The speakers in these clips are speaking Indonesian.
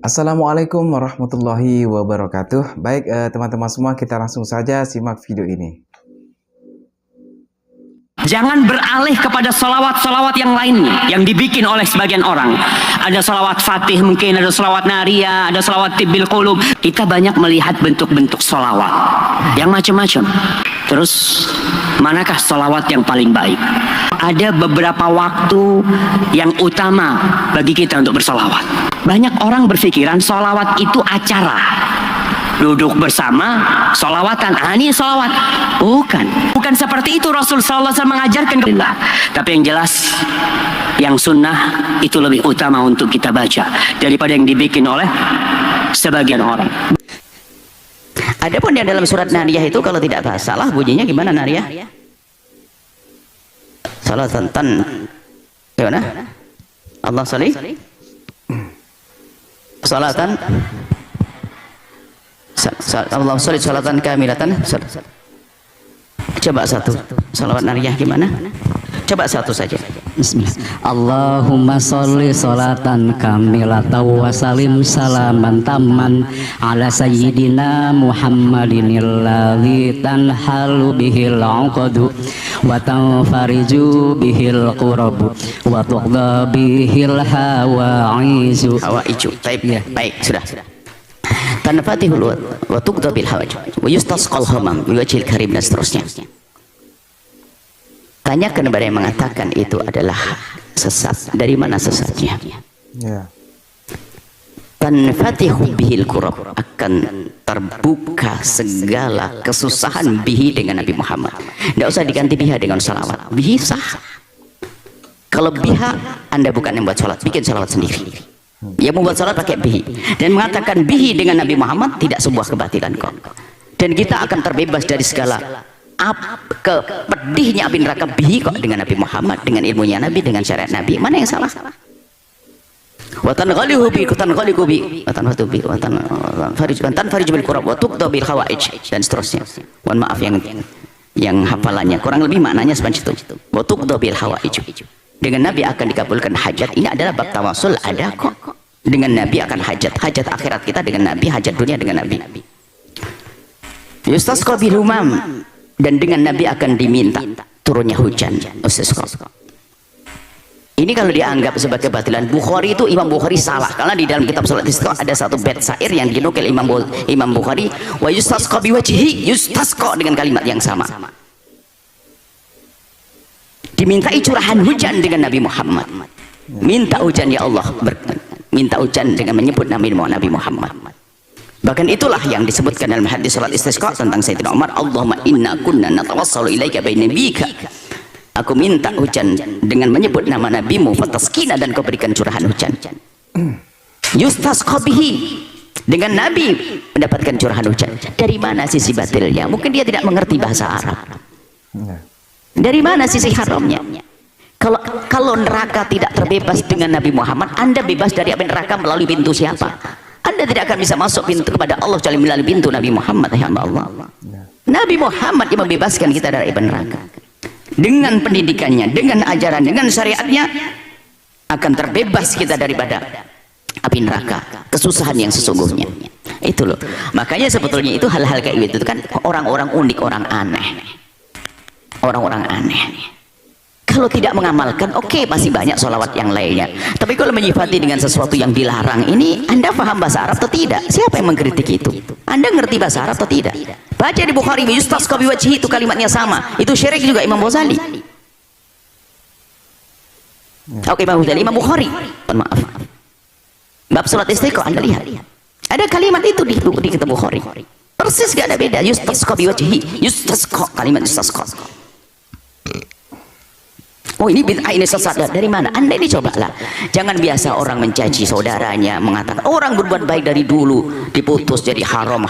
Assalamualaikum warahmatullahi wabarakatuh. Baik teman-teman semua, kita langsung saja simak video ini. Jangan beralih kepada salawat-salawat yang lainnya yang dibikin oleh sebagian orang. Ada salawat fatih mungkin, ada salawat nariyah, ada salawat tibbil qulub. Kita banyak melihat bentuk-bentuk salawat yang macam-macam. Terus manakah salawat yang paling baik? Ada beberapa waktu yang utama bagi kita untuk bersalawat. Banyak orang berpikiran salawat itu acara. Duduk bersama, salawatan. Ini salawat. Bukan seperti itu Rasul sallallahu alaihi wasallam mengajarkan. Tapi yang jelas, yang sunnah itu lebih utama untuk kita baca daripada yang dibikin oleh sebagian orang. Adapun yang dalam surat Nariyah itu kalau tidak salah bunyinya gimana Nariyah? Salatan gimana? Allah salih. Salatan Allah sholli sholatan kamilatan. Coba satu salawat nariyah gimana? Coba satu saja. Bismillah. Allahumma sholli sholatan kamilatan wa salim salaman tamman ala sayyidina Muhammadin alladzi tanhalu bihil 'uqadu wa tanfariju bihil qurabu wa tuqda bihil hawaizu. Baik, sudah. Tanfatihul wa tuqda bil hawaj wa yustasqal hamam biwajhil karim dan seterusnya. Tanyakan kepada yang mengatakan itu adalah sesat. Dari mana sesatnya? Tanfatihu bihil kurab, akan terbuka segala kesusahan bihi dengan Nabi Muhammad. Tidak usah diganti biha dengan salawat. Bihi sah. Kalau biha Anda bukan yang buat salat, bikin salawat sendiri. Yang membuat salat pakai bihi dan mengatakan bihi dengan Nabi Muhammad tidak sebuah kebatilan kok. Dan kita akan terbebas dari segala pedihnya api neraka bihi kok dengan Nabi Muhammad, dengan ilmunya Nabi, dengan syariat Nabi. Mana yang salah? Watan ghalihu bi kutan ghaliku bi watan watu bi watan farij bil qurab wa tuqda bil khawaij dan seterusnya. Mohon maaf yang hafalannya kurang lebih maknanya seperti itu. Wa tuqda bil khawaij. Dengan Nabi akan dikabulkan hajat. Ini adalah bab tawasul, ada kok. Dengan Nabi akan hajat akhirat kita dengan Nabi, hajat dunia dengan Nabi. Yustasqa bil humam, dan dengan Nabi akan diminta turunnya hujan. Ini kalau dianggap sebagai batilan Bukhari itu Imam Bukhari salah, karena di dalam kitab salat istisqa ada satu bait syair yang dinukil Imam Bukhari, wa yustasqa biwajhi, yustasqa dengan kalimat yang sama. Dimintai curahan hujan dengan Nabi Muhammad. Minta hujan ya Allah, minta hujan dengan menyebut Nabi Muhammad. Bahkan itulah yang disebutkan dalam hadis salat istisqa tentang Sayyidina Umar, Allahumma inna kunna natawassalu ilaika bainabika. Aku minta hujan dengan menyebut nama nabimu, fataskina, dan kau berikan curahan hujan. Yustasqa bihi, dengan Nabi mendapatkan curahan hujan. Dari mana sisi batilnya? Mungkin dia tidak mengerti bahasa Arab. Dari mana sisi haramnya? Kalau neraka tidak terbebas dengan Nabi Muhammad, Anda bebas dari api neraka melalui pintu siapa? Anda tidak akan bisa masuk pintu kepada Allah kecuali melalui pintu Nabi Muhammad. Ya Allah. Nabi Muhammad yang membebaskan kita dari api neraka. Dengan pendidikannya, dengan ajaran, dengan syariatnya, akan terbebas kita daripada api neraka, kesusahan yang sesungguhnya. Itu loh. Makanya sebetulnya itu hal-hal kayak gitu kan orang-orang unik, orang aneh. Orang-orang aneh. Kalau tidak mengamalkan, oke, masih banyak sholawat yang lainnya. Tapi kalau menyifati dengan sesuatu yang dilarang ini, Anda paham bahasa Arab atau tidak? Siapa yang mengkritik itu? Anda ngerti bahasa Arab atau tidak? Baca di Bukhari, yustasqa biwajhi, itu kalimatnya sama. Itu syirik juga Imam Ghazali. Oke, Imam Ghazali, Imam Bukhari. Maaf. Bab salat istisqa Anda lihat. Ada kalimat itu di kitab Bukhari. Persis gak ada beda. Yustasqa biwajhi, yustasqa, kalimat yustasqa. Oh, ini bid'ah, ini sesat. Dari mana? Anda ini cobalah. Jangan biasa orang mencaci saudaranya, mengatakan orang berbuat baik dari dulu diputus jadi haram.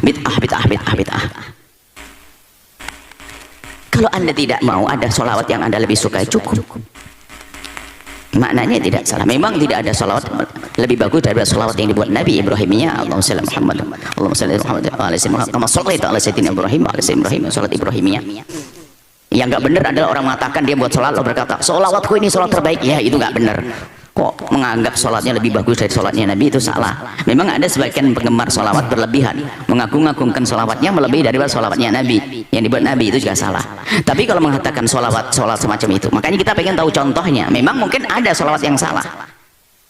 Bid'ah. Kalau Anda tidak mau ada sholawat yang Anda lebih suka, cukup. Maknanya tidak salah. Memang tidak ada sholawat lebih bagus daripada sholawat yang dibuat Nabi Ibrahimnya. Allahumma shalli Muhammad, Allahumma shalli Muhammad, Allahumma shalli ala sayyidina Ibrahim, salat Ibrahimiyah. Yang nggak benar adalah orang mengatakan dia buat sholat lalu berkata sholawatku ini sholat terbaik. Ya, itu nggak benar. kok menganggap sholatnya lebih bagus dari sholatnya Nabi, itu salah. Memang ada sebagian penggemar sholawat berlebihan, mengagung-agungkan sholawatnya melebihi daripada sholawatnya Nabi yang dibuat Nabi, itu juga salah. Tapi kalau mengatakan sholat semacam itu, makanya kita pengen tahu contohnya. Memang mungkin ada sholawat yang salah,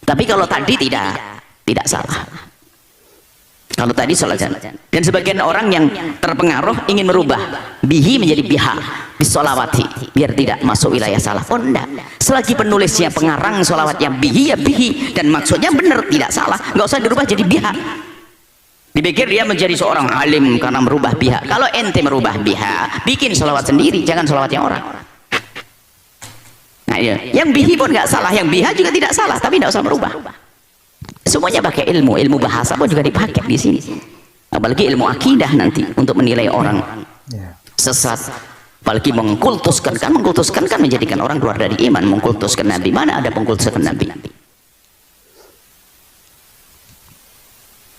tapi kalau tadi tidak salah. Kalau tadi sholat jalan. Dan sebagian orang yang terpengaruh ingin merubah bihi menjadi biha bisolawati, biar tidak masuk wilayah salah. Oh enggak, selagi penulisnya pengarang sholawatnya bihi ya bihi, dan maksudnya benar, tidak salah, nggak usah dirubah jadi biha. Dipikir dia menjadi seorang alim karena merubah biha. Kalau ente merubah biha, bikin sholawat sendiri, jangan sholawatnya orang. Nah ya, yang bihi pun nggak salah, yang biha juga tidak salah, tapi nggak usah merubah. Semuanya pakai ilmu bahasa pun juga dipakai di sini. Apalagi ilmu akidah nanti untuk menilai orang sesat. Apalagi mengkultuskan kan menjadikan orang keluar dari iman. Mengkultuskan Nabi, mana ada pengkultusan Nabi?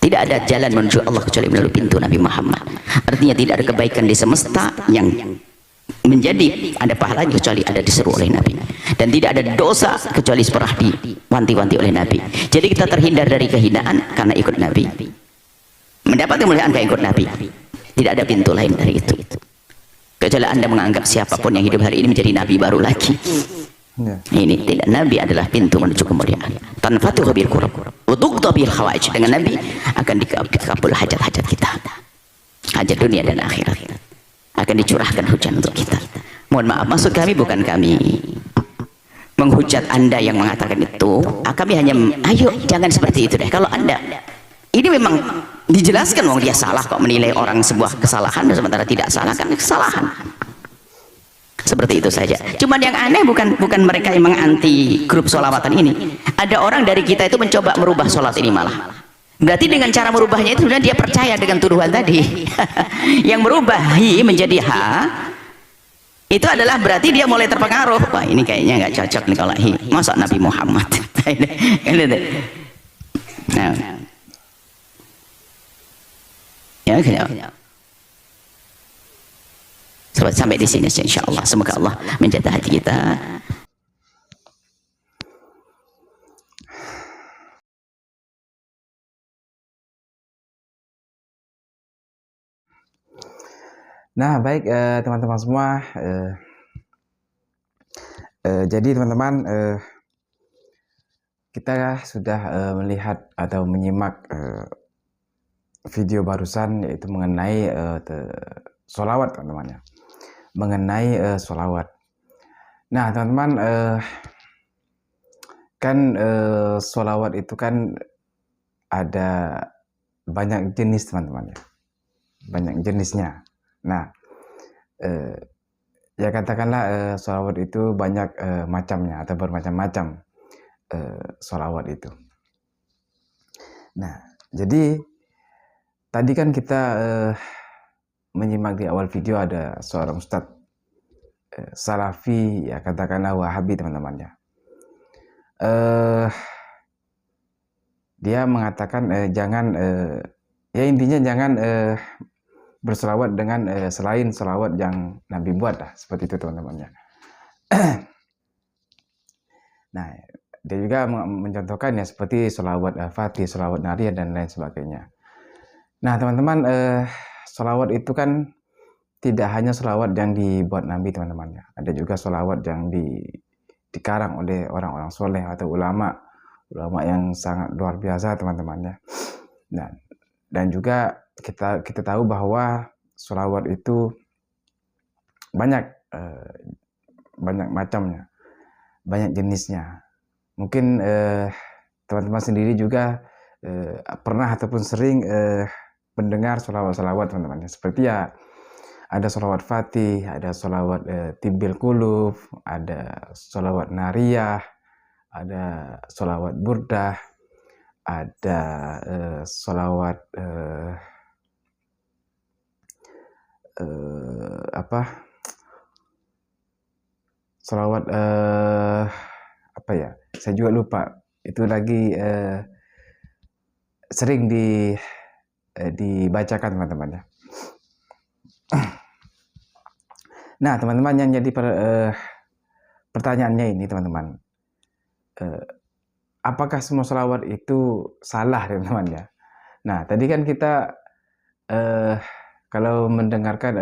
Tidak ada jalan menuju Allah kecuali melalui pintu Nabi Muhammad. Artinya tidak ada kebaikan di semesta yang menjadi ada pahalanya kecuali ada diseru oleh Nabi, dan tidak ada dosa kecuali pernah diwanti-wanti oleh Nabi. Jadi kita terhindar dari kehinaan karena ikut Nabi, mendapat kemuliaan karena ikut Nabi. Tidak ada pintu lain dari itu, kecuali Anda menganggap siapapun yang hidup hari ini menjadi Nabi baru lagi. Ini tidak, Nabi adalah pintu menuju kemuliaan. Tanfatuhu bil qurb wa tuqda bil khawaij. Dengan Nabi akan dikabul hajat-hajat kita, hajat dunia dan akhirat, akan dicurahkan hujan untuk kita. Mohon maaf, maksud kami bukan kami menghujat Anda yang mengatakan itu. Kami hanya, ayo jangan seperti itu deh. Kalau Anda ini memang dijelaskan, wong dia salah kok menilai orang sebuah kesalahan sementara tidak salah, kan kesalahan. Seperti itu saja. Cuman yang aneh bukan mereka yang menganti grup sholawatan ini. Ada orang dari kita itu mencoba merubah sholat ini malah. Berarti dengan cara merubahnya itu sebenarnya dia percaya dengan tuduhan tadi. Yang merubah hi menjadi ha, itu adalah berarti dia mulai terpengaruh. Wah ini kayaknya nggak cocok nih kalau hi. Masa Nabi Muhammad. Nah. Ya. Sampai di sini insya Allah. Semoga Allah menjaga hati kita. Nah, baik teman-teman semua. Jadi teman-teman, kita sudah melihat atau menyimak video barusan, yaitu mengenai sholawat, teman-teman ya. Mengenai sholawat. Nah, teman-teman, kan sholawat itu kan ada banyak jenis, teman-teman ya. Banyak jenisnya. Nah, ya katakanlah sholawat itu banyak macamnya atau bermacam-macam sholawat itu. Nah, jadi tadi kan kita menyimak di awal video ada seorang ustadz Salafi, ya katakanlah Wahabi, teman-teman ya. Dia mengatakan jangan, ya intinya jangan berselawat dengan selain selawat yang Nabi buat lah, seperti itu teman-teman ya. Nah, dia juga mencontohkan ya seperti selawat Fatih, selawat Nariyah dan lain sebagainya. Nah teman-teman, selawat itu kan tidak hanya selawat yang dibuat Nabi, teman-teman ya. Ada juga selawat yang dikarang oleh orang-orang soleh atau ulama yang sangat luar biasa, teman-teman ya. Nah, dan juga kita tahu bahwa sholawat itu banyak macamnya, banyak jenisnya. Mungkin teman-teman sendiri juga pernah ataupun sering mendengar sholawat, teman-teman. Seperti ya ada sholawat Fatih, ada sholawat Tibbil Qulub, ada sholawat Nariyah, ada sholawat Burdah, ada sholawat sholawat apa ya, saya juga lupa itu lagi, sering dibacakan, teman-teman ya. Nah teman-teman, yang jadi pertanyaannya ini, teman-teman, apakah semua sholawat itu salah, teman-teman ya? Nah, tadi kan kita kalau mendengarkan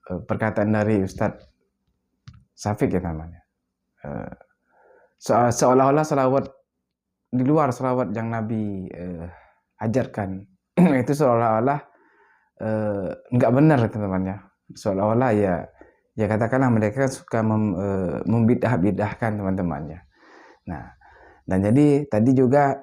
perkataan dari Ustadz Syafiq ya namanya, seolah-olah sholawat di luar sholawat yang Nabi ajarkan itu seolah-olah nggak benar, teman-teman ya. Seolah-olah ya katakanlah mereka suka membidah-bidahkan, teman-teman ya. Nah, dan jadi tadi juga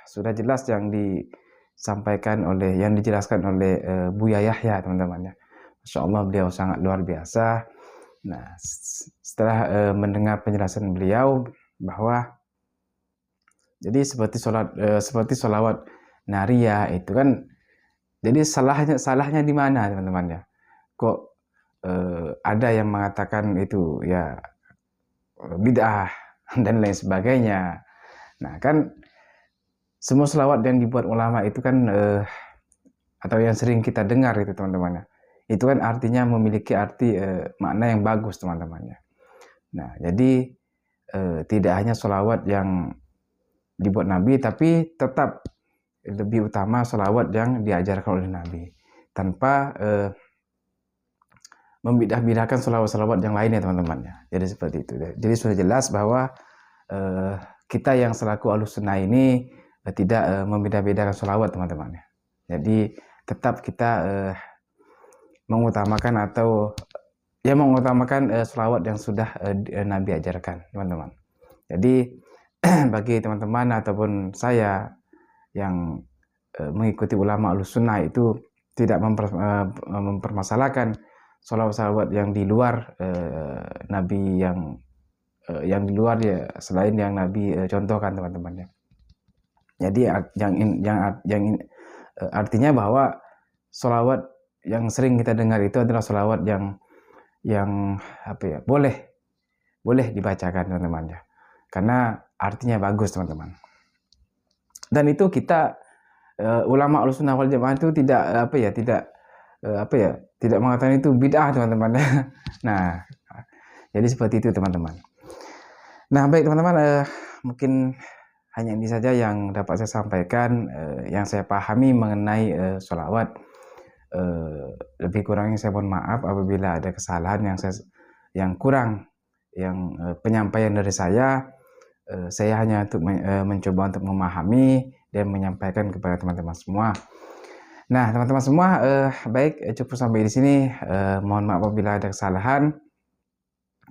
sudah jelas yang disampaikan oleh, yang dijelaskan oleh Buya Yahya, teman-teman ya. Masya Allah, beliau sangat luar biasa. Nah, setelah mendengar penjelasan beliau bahwa jadi seperti sholawat nariyah itu kan, jadi salahnya di mana, teman-teman ya? Kok ada yang mengatakan itu ya bid'ah dan lain sebagainya. Nah, kan semua sholawat yang dibuat ulama itu kan atau yang sering kita dengar itu, teman-teman ya, itu kan artinya memiliki arti makna yang bagus, teman-teman ya. Nah, jadi tidak hanya sholawat yang dibuat Nabi, tapi tetap lebih utama sholawat yang diajarkan oleh Nabi, tanpa membidah-bidahkan sholawat-sholawat yang lainnya, teman-teman ya. Jadi seperti itu. Jadi sudah jelas bahwa kita yang selaku Ahlussunnah ini tidak membidah-bidahkan sholawat, teman-teman ya. Jadi tetap kita mengutamakan atau ya mengutamakan sholawat yang sudah Nabi ajarkan, teman-teman. Jadi bagi teman-teman ataupun saya yang mengikuti ulama Ahlussunnah itu tidak mempermasalahkan sholawat-sholawat yang di luar Nabi, yang di luar ya selain yang Nabi contohkan, teman-teman ya. Jadi artinya bahwa sholawat yang sering kita dengar itu adalah sholawat yang apa ya, boleh dibacakan, teman-teman ya, karena artinya bagus, teman-teman. Dan itu kita ulama Ahlussunnah wal Jamaah itu tidak mengatakan itu bid'ah, teman-teman ya. Nah, jadi seperti itu, teman-teman. Nah, baik teman-teman, mungkin hanya ini saja yang dapat saya sampaikan, yang saya pahami mengenai sholawat. Lebih kurangnya saya mohon maaf apabila ada kesalahan yang kurang, yang penyampaian dari saya hanya untuk mencoba untuk memahami dan menyampaikan kepada teman-teman semua. Nah, teman-teman semua, baik, cukup sampai di sini. Mohon maaf apabila ada kesalahan.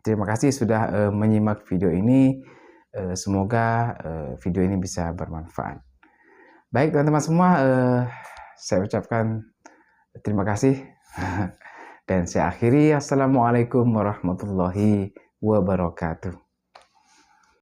Terima kasih sudah menyimak video ini. Semoga video ini bisa bermanfaat. Baik, teman-teman semua, saya ucapkan terima kasih dan saya akhiri. Assalamualaikum warahmatullahi wabarakatuh.